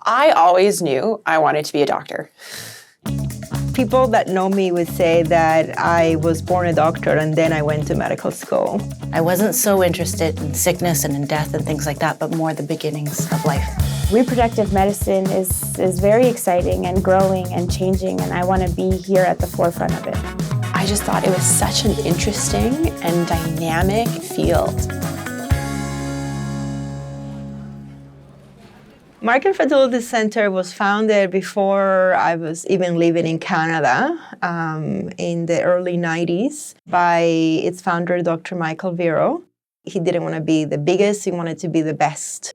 I always knew I wanted to be a doctor. People that know me would say that I was born a doctor and then I went to medical school. I wasn't so interested in sickness and in death and things like that, but more the beginnings of life. Reproductive medicine is very exciting and growing and changing, and I want to be here at the forefront of it. I just thought it was such an interesting and dynamic field. Markham Fertility Centre was founded before I was even living in Canada in the early 90s by its founder, Dr. Michael Vero. He didn't want to be the biggest, he wanted to be the best.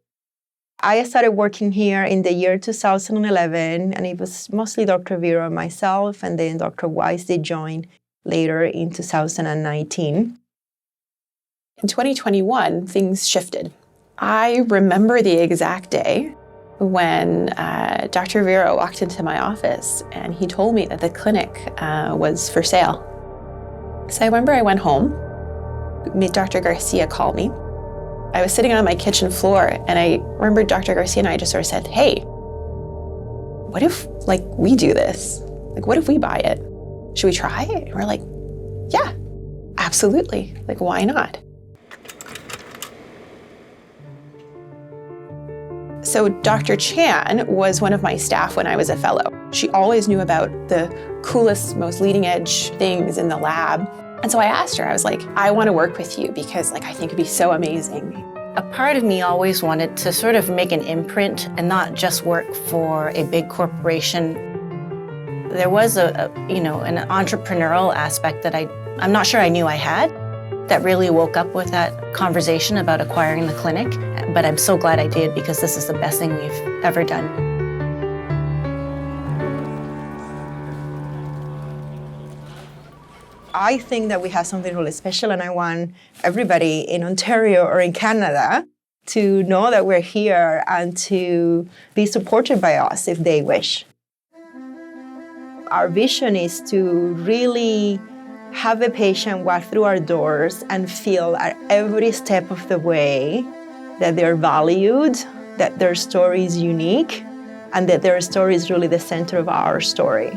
I started working here in the year 2011, and it was mostly Dr. Vero and myself, and then Dr. Weiss did join later in 2019. In 2021, things shifted. I remember the exact day when Dr. Vero walked into my office and he told me that the clinic was for sale. So I remember I went home, Dr. Garcia called me. I was sitting on my kitchen floor and I remember Dr. Garcia and I just sort of said, hey, what if we do this? What if we buy it? Should we try? And we're like, yeah, absolutely. Why not? So Dr. Chan was one of my staff when I was a fellow. She always knew about the coolest, most leading edge things in the lab. And so I asked her, I was like, I want to work with you because I think it'd be so amazing. A part of me always wanted to sort of make an imprint and not just work for a big corporation. There was an entrepreneurial aspect that I'm not sure I knew I had that really woke up with that conversation about acquiring the clinic. But I'm so glad I did because this is the best thing we've ever done. I think that we have something really special, and I want everybody in Ontario or in Canada to know that we're here and to be supported by us if they wish. Our vision is to really have a patient walk through our doors and feel at every step of the way that they're valued, that their story is unique, and that their story is really the center of our story.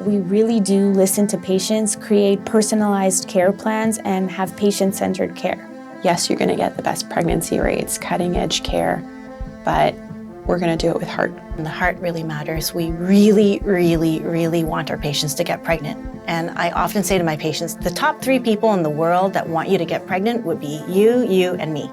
We really do listen to patients, create personalized care plans, and have patient-centered care. Yes, you're going to get the best pregnancy rates, cutting-edge care, but we're going to do it with heart. And the heart really matters. We really, really, really want our patients to get pregnant. And I often say to my patients, the top 3 people in the world that want you to get pregnant would be you, and me.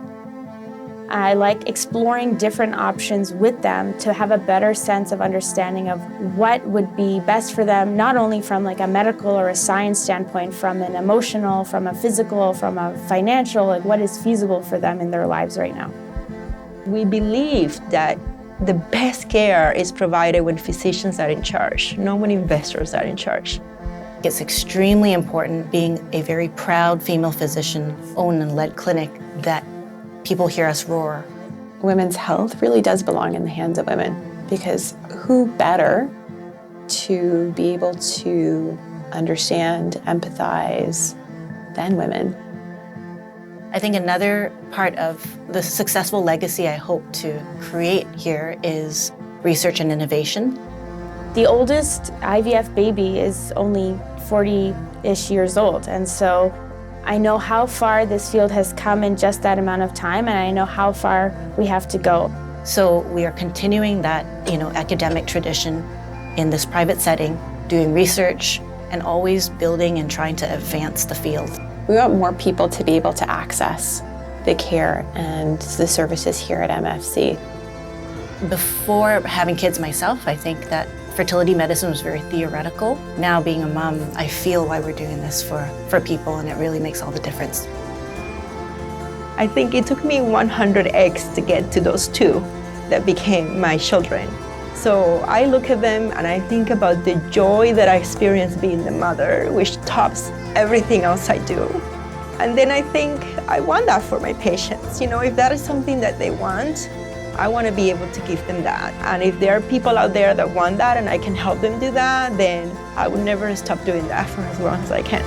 I like exploring different options with them to have a better sense of understanding of what would be best for them, not only from a medical or a science standpoint, from an emotional, from a physical, from a financial, what is feasible for them in their lives right now. We believe that the best care is provided when physicians are in charge, not when investors are in charge. It's extremely important, being a very proud female physician-owned and led clinic, that people hear us roar. Women's health really does belong in the hands of women, because who better to be able to understand, empathize than women? I think another part of the successful legacy I hope to create here is research and innovation. The oldest IVF baby is only 40-ish years old, and so I know how far this field has come in just that amount of time, and I know how far we have to go. So we are continuing that, academic tradition in this private setting, doing research and always building and trying to advance the field. We want more people to be able to access the care and the services here at MFC. Before having kids myself, I think that fertility medicine was very theoretical. Now, being a mom, I feel why we're doing this for people, and it really makes all the difference. I think it took me 100 eggs to get to those 2 that became my children. So I look at them and I think about the joy that I experience being the mother, which tops everything else I do. And then I think I want that for my patients. If that is something that they want, I want to be able to give them that. And if there are people out there that want that and I can help them do that, then I would never stop doing that for as long as I can.